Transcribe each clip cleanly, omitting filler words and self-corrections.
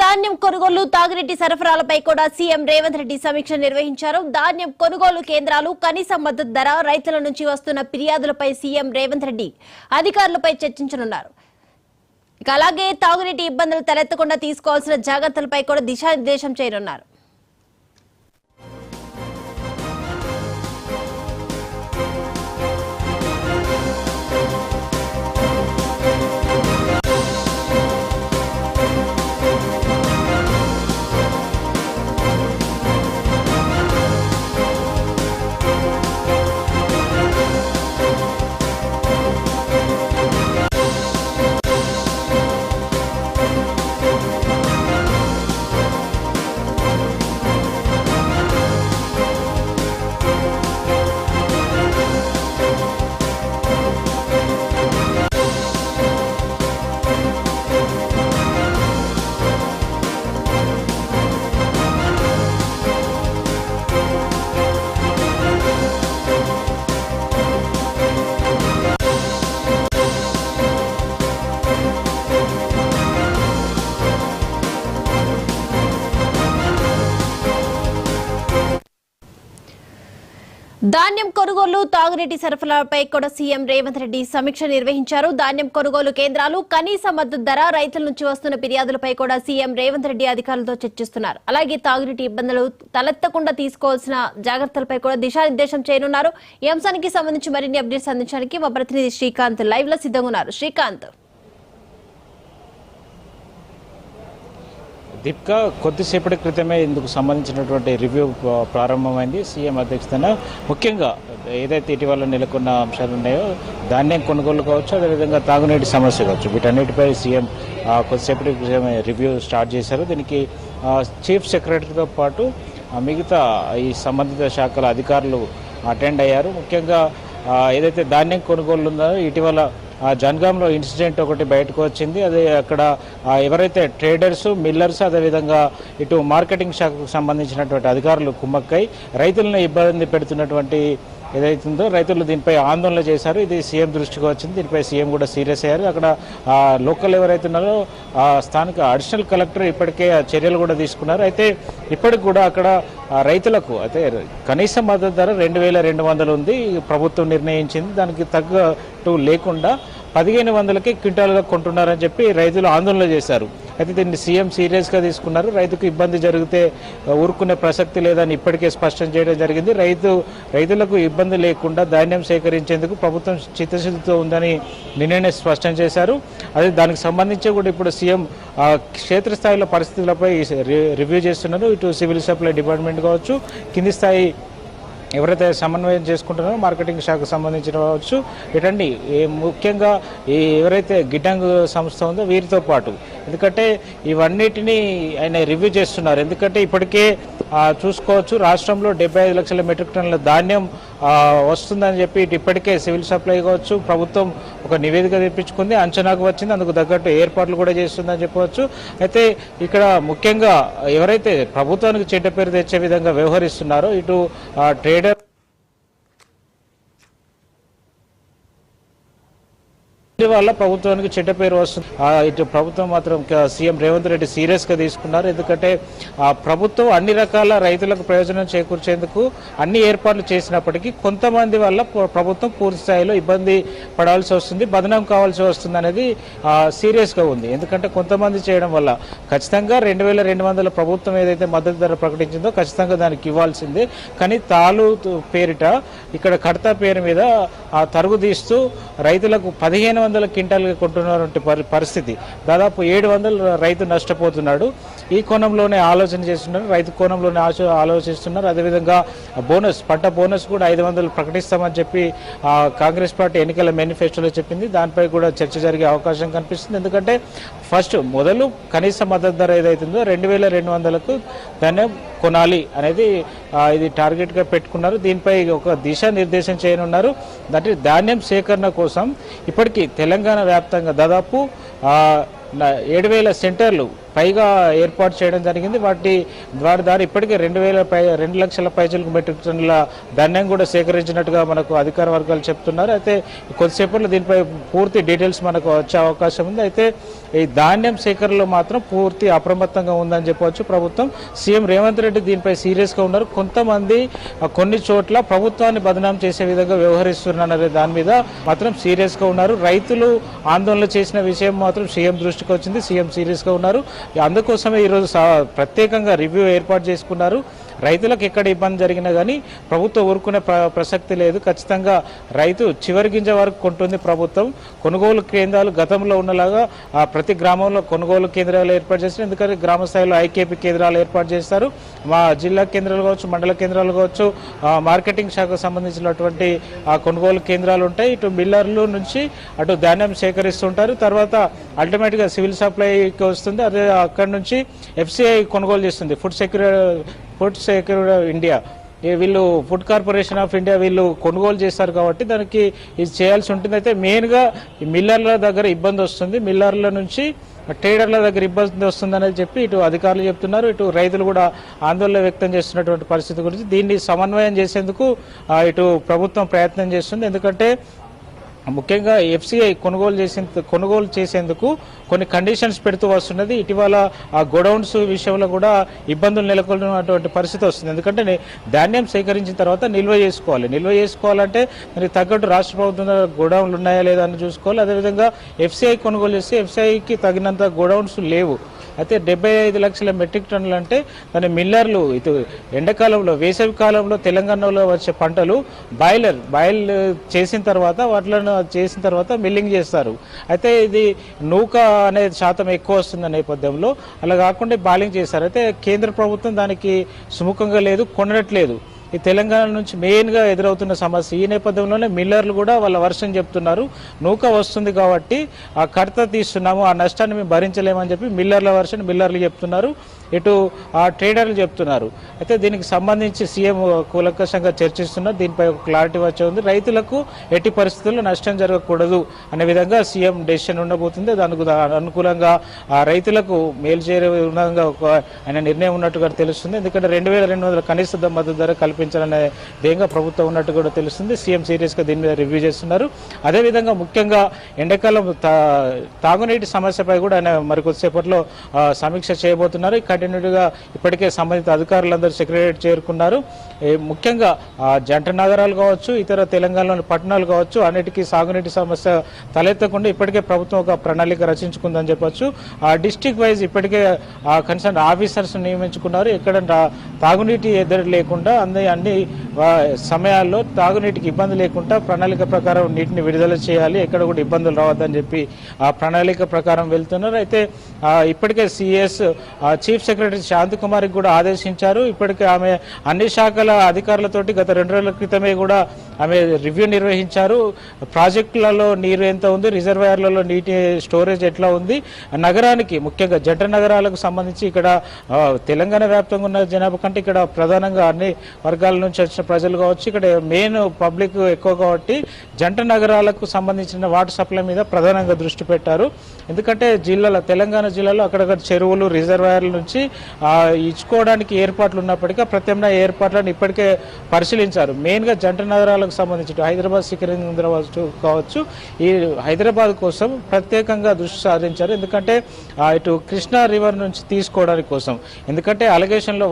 ధాన్యం కొనుగోలు తాగునీటి సరఫరాలపై కూడా సీఎం రేవంత్ రెడ్డి సమీక్ష నిర్వహించారు. ధాన్యం కొనుగోలు కేంద్రాలు, కనీస మద్దతు ధర, రైతుల నుంచి వస్తున్న ఫిర్యాదులపై సీఎం రేవంత్ రెడ్డి అధికారులపై చర్చించనున్నారు. అలాగే తాగునీటి ఇబ్బందులు తలెత్తకుండా తీసుకోవాల్సిన జాగ్రత్తలపై కూడా దిశానిర్దేశం చేయనున్నారు. ధాన్యం కొనుగోలు తాగునీటి సరఫరాలపై కూడా సీఎం రేవంత్ రెడ్డి సమీక్ష నిర్వహించారు. ధాన్యం కొనుగోలు కేంద్రాలు, కనీస మద్దతు ధర, రైతుల నుంచి వస్తున్న ఫిర్యాదులపై కూడా సీఎం రేవంత్ రెడ్డి అధికారులతో చర్చిస్తున్నారు. అలాగే తాగునీటి ఇబ్బందులు తలెత్తకుండా తీసుకోవాల్సిన జాగ్రత్తలపై కూడా దిశానిర్దేశం చేయనున్నారు. ఈ అంశానికి సంబంధించి మరిన్ని అప్డేట్స్ అందించడానికి మా ప్రతినిధి శ్రీకాంత్ లైవ్ లో సిద్ధంగా ఉన్నారు. శ్రీకాంత్, దీపిక, కొద్దిసేపటి క్రితమే ఇందుకు సంబంధించినటువంటి రివ్యూ ప్రారంభమైంది సీఎం అధ్యక్షతన. ముఖ్యంగా ఏదైతే ఇటీవల నెలకొన్న అంశాలు ఉన్నాయో, ధాన్యం కొనుగోలు కావచ్చు, అదేవిధంగా తాగునీటి సమస్య కావచ్చు, వీటన్నిటిపై సీఎం కొద్దిసేపటి క్రితమే రివ్యూ స్టార్ట్ చేశారు. దీనికి చీఫ్ సెక్రటరీతో పాటు మిగతా ఈ సంబంధిత శాఖల అధికారులు అటెండ్ అయ్యారు. ముఖ్యంగా ఏదైతే ధాన్యం కొనుగోలు ఉందో, ఇటీవల జన్గాంలో ఇన్సిడెంట్ ఒకటి బయటకు వచ్చింది. అదే అక్కడ ఎవరైతే ట్రేడర్స్, మిల్లర్స్, అదేవిధంగా ఇటు మార్కెటింగ్ శాఖకు సంబంధించినటువంటి అధికారులు కుమ్మక్కై రైతులను ఇబ్బంది పెడుతున్నటువంటి ఏదైతుందో రైతులు దీనిపై ఆందోళన చేశారు. ఇది సీఎం దృష్టికి వచ్చింది. దీనిపై సీఎం కూడా సీరియస్ అయ్యారు. అక్కడ లోకల్ ఎవరైతే ఉన్నారో స్థానిక అడిషనల్ కలెక్టర్ ఇప్పటికే చర్యలు కూడా తీసుకున్నారు. అయితే ఇప్పటికి కూడా అక్కడ రైతులకు అయితే కనీస మద్దతు ధర 2200 ఉంది, ప్రభుత్వం నిర్ణయించింది. దానికి తగ్గట్టు లేకుండా 1500కి క్వింటాలుగా కొంటున్నారని చెప్పి రైతులు ఆందోళన చేశారు. అయితే దీన్ని సీఎం సీరియస్గా తీసుకున్నారు. రైతుకు ఇబ్బంది జరిగితే ఊరుకునే ప్రసక్తి లేదని ఇప్పటికే స్పష్టం చేయడం జరిగింది. రైతులకు ఇబ్బంది లేకుండా ధాన్యం సేకరించేందుకు ప్రభుత్వం చిత్తశుద్ధితో ఉందని నిన్ననే స్పష్టం చేశారు. అదే దానికి సంబంధించి కూడా ఇప్పుడు సీఎం క్షేత్రస్థాయిలో పరిస్థితులపై రివ్యూ చేస్తున్నారు. ఇటు సివిల్ సప్లై డిపార్ట్మెంట్ కావచ్చు, కింది స్థాయి ఎవరైతే సమన్వయం చేసుకుంటున్నారో మార్కెటింగ్ శాఖకు సంబంధించిన కావచ్చు, ఇటండి ముఖ్యంగా ఎవరైతే గిడ్డంగ్ సంస్థ ఉందో వీరితో పాటు, ఎందుకంటే ఇవన్నిటినీ ఆయన రివ్యూ చేస్తున్నారు. ఎందుకంటే ఇప్పటికే చూసుకోవచ్చు, రాష్ట్రంలో 75 లక్షల మెట్రిక్ టన్నుల ధాన్యం వస్తుందని చెప్పి ఇప్పటికే సివిల్ సప్లై కావచ్చు ప్రభుత్వం ఒక నివేదిక తెప్పించుకుంది, అంచనాకు వచ్చింది. అందుకు తగ్గట్టు ఏర్పాట్లు కూడా చేస్తుందని చెప్పవచ్చు. అయితే ఇక్కడ ముఖ్యంగా ఎవరైతే ప్రభుత్వానికి చెడ్డ పేరు తెచ్చే విధంగా వ్యవహరిస్తున్నారో, ఇటు ట్రేడర్ వల్ల ప్రభుత్వానికి చెడ్డ పేరు వస్తుంది. ఇటు ప్రభుత్వం మాత్రం సీఎం రేవంత్ రెడ్డి సీరియస్ గా తీసుకున్నారు. ఎందుకంటే ప్రభుత్వం అన్ని రకాల రైతులకు ప్రయోజనం చేకూర్చేందుకు అన్ని ఏర్పాట్లు చేసినప్పటికీ కొంతమంది వల్ల ప్రభుత్వం పూర్తి స్థాయిలో ఇబ్బంది పడాల్సి వస్తుంది, బదనాం కావాల్సి వస్తుంది అనేది సీరియస్ గా ఉంది. ఎందుకంటే కొంతమంది చేయడం వల్ల ఖచ్చితంగా 2200 ప్రభుత్వం ఏదైతే మద్దతు ధర ప్రకటించిందో ఖచ్చితంగా దానికి ఇవ్వాల్సిందే. కానీ తాలు పేరిట ఇక్కడ కడతా పేరు మీద తరుగు తీస్తూ రైతులకు 1500 క్వింటాల్గా కొంటున్నటువంటి పరిస్థితి. దాదాపు 700 రైతు నష్టపోతున్నాడు. ఈ కోణంలోనే ఆలోచన చేస్తున్నారు, రైతు కోణంలోనే ఆలోచిస్తున్నారు. అదేవిధంగా బోనస్, పంట బోనస్ కూడా 500 ప్రకటిస్తామని చెప్పి కాంగ్రెస్ పార్టీ ఎన్నికల మేనిఫెస్టోలో చెప్పింది. దానిపై కూడా చర్చ జరిగే అవకాశం కనిపిస్తుంది. ఎందుకంటే ఫస్ట్ మొదలు కనీస మద్దతు ధర ఏదైతుందో 2200కు ధాన్యం కొనాలి అనేది ఇది టార్గెట్గా పెట్టుకున్నారు. దీనిపై ఒక దిశానిర్దేశం చేయనున్నారు. అంటే ధాన్యం సేకరణ కోసం ఇప్పటికీ తెలంగాణ వ్యాప్తంగా దాదాపు 7000 సెంటర్లు పైగా ఏర్పాటు చేయడం జరిగింది. వాటి ద్వారా ఇప్పటికే 2 లక్షల పైచలకు మెట్రిక్ టన్నుల ధాన్యం కూడా సేకరించినట్టుగా మనకు అధికార వర్గాలు చెప్తున్నారు. అయితే కొద్దిసేపట్లో దీనిపై పూర్తి డీటెయిల్స్ మనకు వచ్చే అవకాశం ఉంది. అయితే ఈ ధాన్యం సేకరణలో మాత్రం పూర్తి అప్రమత్తంగా ఉందని చెప్పవచ్చు ప్రభుత్వం. సీఎం రేవంత్ రెడ్డి దీనిపై సీరియస్గా ఉన్నారు. కొంతమంది కొన్ని చోట్ల ప్రభుత్వాన్ని బదనాం చేసే విధంగా వ్యవహరిస్తున్నారనే దాని మీద మాత్రం సీరియస్గా ఉన్నారు. రైతులు ఆందోళన చేసిన విషయం మాత్రం సీఎం దృష్టికి వచ్చింది. సీఎం సీరియస్గా ఉన్నారు. అందుకోసమే ఈరోజు ప్రత్యేకంగా రివ్యూ ఏర్పాటు చేసుకున్నారు. రైతులకు ఎక్కడ ఇబ్బంది జరిగినా కానీ ప్రభుత్వం ఊరుకునే ప్రసక్తి లేదు. ఖచ్చితంగా రైతు చివరి గింజ వరకు కొంటుంది ప్రభుత్వం. కొనుగోలు కేంద్రాలు గతంలో ఉన్నలాగా ప్రతి గ్రామంలో కొనుగోలు కేంద్రాలు ఏర్పాటు చేస్తారు. ఎందుకంటే గ్రామ స్థాయిలో ఐకేపీ కేంద్రాలు ఏర్పాటు చేస్తారు. మా జిల్లా కేంద్రాలు కావచ్చు, మండల కేంద్రాలు కావచ్చు, మార్కెటింగ్ శాఖకు సంబంధించినటువంటి కొనుగోలు కేంద్రాలు ఉంటాయి. ఇటు మిల్లర్లు నుంచి అటు ధాన్యం సేకరిస్తుంటారు. తర్వాత అల్టిమేట్గా సివిల్ సప్లైకి వస్తుంది. అదే అక్కడి నుంచి ఎఫ్సిఐ కొనుగోలు చేస్తుంది. ఫుడ్ సెక్యూరిటీ ఇండియా, వీళ్ళు ఫుడ్ కార్పొరేషన్ ఆఫ్ ఇండియా వీళ్ళు కొనుగోలు చేస్తారు కాబట్టి దానికి ఇది చేయాల్సి ఉంటుంది. అయితే మెయిన్గా ఈ మిల్లర్ల దగ్గర ఇబ్బంది వస్తుంది. మిల్లర్ల నుంచి ట్రేడర్ల దగ్గర ఇబ్బంది వస్తుందని చెప్పి ఇటు అధికారులు చెప్తున్నారు. ఇటు రైతులు కూడా ఆందోళన వ్యక్తం చేస్తున్నటువంటి పరిస్థితి గురించి దీన్ని సమన్వయం చేసేందుకు ఇటు ప్రభుత్వం ప్రయత్నం చేస్తుంది. ఎందుకంటే ముఖ్యంగా ఎఫ్సిఐ కొనుగోలు చేసేందుకు కొన్ని కండిషన్స్ పెడుతూ వస్తున్నది. ఇటీవల ఆ గోడౌన్స్ విషయంలో కూడా ఇబ్బందులు నెలకొన్నటువంటి పరిస్థితి వస్తుంది. ఎందుకంటే ధాన్యం సేకరించిన తర్వాత నిల్వ చేసుకోవాలంటే దానికి తగ్గట్టు రాష్ట్ర ప్రభుత్వం గోడౌన్లు ఉన్నాయా లేదా అని చూసుకోవాలి. అదేవిధంగా ఎఫ్సిఐ కొనుగోలు చేస్తే ఎఫ్సిఐకి తగినంత గోడౌన్స్ లేవు. అయితే 75 లక్షల మెట్రిక్ టన్నులు అంటే దాని మిల్లర్లు ఇటు ఎండాకాలంలో వేసవి కాలంలో తెలంగాణలో వచ్చే పంటలు బాయిల్ చేసిన తర్వాత మిల్లింగ్ చేస్తారు. అయితే ఇది నూక అనే శాతం ఎక్కువ వస్తున్న నేపథ్యంలో అలా కాకుండా బాయిలింగ్ చేస్తారు. అయితే కేంద్ర ప్రభుత్వం దానికి సుముఖంగా లేదు, కొనట్లేదు. ఈ తెలంగాణ నుంచి మెయిన్గా ఎదురవుతున్న సమస్య. ఈ నేపథ్యంలోనే మిల్లర్లు కూడా వాళ్ళ వర్షం చెప్తున్నారు. నూక వస్తుంది కాబట్టి ఆ కడత తీస్తున్నాము, ఆ నష్టాన్ని మేము భరించలేమని చెప్పి మిల్లర్లు చెప్తున్నారు. ఇటు ఆ ట్రేడర్లు చెప్తున్నారు. అయితే దీనికి సంబంధించి సీఎం కూలంకషంగా చర్చిస్తున్నారు. దీనిపై ఒక క్లారిటీ వచ్చే ఉంది. రైతులకు ఎట్టి పరిస్థితుల్లో నష్టం జరగకూడదు అనే విధంగా సీఎం డెసిషన్ ఉండబోతుంది. దానికి అనుకూలంగా ఆ రైతులకు మేలు చేరే విధంగా ఆయన నిర్ణయం ఉన్నట్టుగా తెలుస్తుంది. ఎందుకంటే 2200 కనీస మద్దతు ధర కల్పించాలనే ధ్యేయంగా ప్రభుత్వం ఉన్నట్టు కూడా తెలుస్తుంది. సీఎం సీరియస్గా దీని మీద రివ్యూ చేస్తున్నారు. అదేవిధంగా ముఖ్యంగా ఎండాకాలం తాగునీటి సమస్యపై కూడా ఆయన మరికొద్దిసేపట్లో సమీక్ష చేయబోతున్నారు. కంటిన్యూగా ఇప్పటికే సంబంధిత అధికారులందరూ సెక్రటరియట్ చేరుకున్నారు. ముఖ్యంగా జంట నగరాలు కావచ్చు, ఇతర తెలంగాణలోని పట్టణాలు కావచ్చు, అన్నిటికీ సాగునీటి సమస్య తలెత్తకుండా ఇప్పటికే ప్రభుత్వం ఒక ప్రణాళిక రచించుకుందని చెప్పొచ్చు. డిస్ట్రిక్ట్ వైజ్ ఇప్పటికే కన్సర్న్ ఆఫీసర్స్ నియమించుకున్నారు. ఎక్కడ తాగునీటి ఎద్దడి లేకుండా అన్ని సమయాల్లో తాగునీటికి ఇబ్బంది లేకుండా ప్రణాళిక ప్రకారం నీటిని విడుదల చేయాలి, ఎక్కడ కూడా ఇబ్బందులు రావద్దని చెప్పి ఆ ప్రణాళిక ప్రకారం వెళ్తున్నారు. అయితే ఇప్పటికే సిఎస్ చీఫ్ సెక్రటరీ శాంతి కుమార్కి కూడా ఆదేశించారు. ఇప్పటికే ఆమె అన్ని శాఖల అధికారులతోటి గత 2 రోజుల క్రితమే కూడా ఆమె రివ్యూ నిర్వహించారు. ప్రాజెక్టులలో నీరు ఎంత ఉంది, రిజర్వాయర్లలో నీటి స్టోరేజ్ ఎట్లా ఉంది, నగరానికి ముఖ్యంగా జంట నగరాలకు సంబంధించి ఇక్కడ తెలంగాణ వ్యాప్తంగా ఉన్న జనాభా కంటే ఇక్కడ ప్రధానంగా అన్ని వర్గాల నుంచి వచ్చిన ప్రజలు కావచ్చు, ఇక్కడ మెయిన్ పబ్లిక్ ఎక్కువ కాబట్టి జంట నగరాలకు సంబంధించిన వాటర్ సప్లై మీద ప్రధానంగా దృష్టి పెట్టారు. ఎందుకంటే తెలంగాణ జిల్లాలో అక్కడక్కడ చెరువులు, రిజర్వాయర్ల నుంచి ఇచ్చుకోవడానికి ఏర్పాట్లు ఉన్నప్పటికీ ప్రత్యామ్నాయ ఏర్పాట్లను ఇప్పటికే పరిశీలించారు. మెయిన్గా జంట నగరాలకు సంబంధించి హైదరాబాద్, సికింద్రాబాద్ కావచ్చు, ఈ హైదరాబాద్ కోసం ప్రత్యేకంగా దృష్టి సారించారు. ఎందుకంటే ఇటు కృష్ణా రివర్ నుంచి తీసుకోవడానికి కోసం. ఎందుకంటే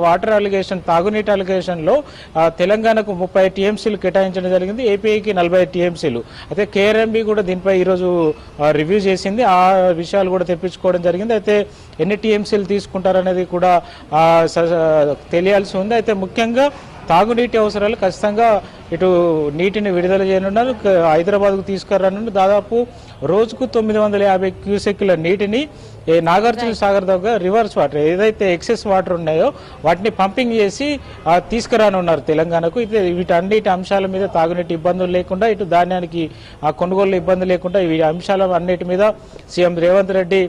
వాటర్ అలిగేషన్, తాగునీటి అలిగేషన్లో తెలంగాణకు 30 టీఎంసీలు కేటాయించడం జరిగింది, ఏపీకి 40 టీఎంసీలు. అయితే కేఆర్ఎంబీ కూడా దీనిపై ఈరోజు రివ్యూ చేసింది. ఆ విషయాలు కూడా తెప్పించుకోవడం జరిగింది. అయితే ఎన్ని టీఎంసీలు తీసుకుంటారనేది కూడా తెలియాల్సి ఉంది. అయితే ముఖ్యంగా తాగునీటి అవసరాలు ఖచ్చితంగా ఇటు నీటిని విడుదల చేయనున్నారు. హైదరాబాద్కు తీసుకురానున్నారు. దాదాపు రోజుకు 950 క్యూసెక్ల నీటిని నాగార్జున సాగర్ దగ్గర రివర్స్ వాటర్ ఏదైతే ఎక్సెస్ వాటర్ ఉన్నాయో వాటిని పంపింగ్ చేసి తీసుకురానున్నారు తెలంగాణకు. వీటన్నిటి అంశాల మీద తాగునీటి ఇబ్బందులు లేకుండా, ఇటు ధాన్యానికి కొనుగోలు ఇబ్బంది లేకుండా ఈ అంశాల అన్నిటి మీద సీఎం రేవంత్ రెడ్డి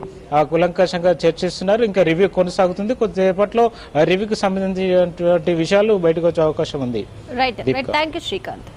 కూలంకషంగా చర్చిస్తున్నారు. ఇంకా రివ్యూ కొనసాగుతుంది. కొద్దిసేపట్లో రివ్యూకి సంబంధించినటువంటి విషయాలు బయటకు వచ్చే అవకాశం ఉంది. Right, thank you Srikanth.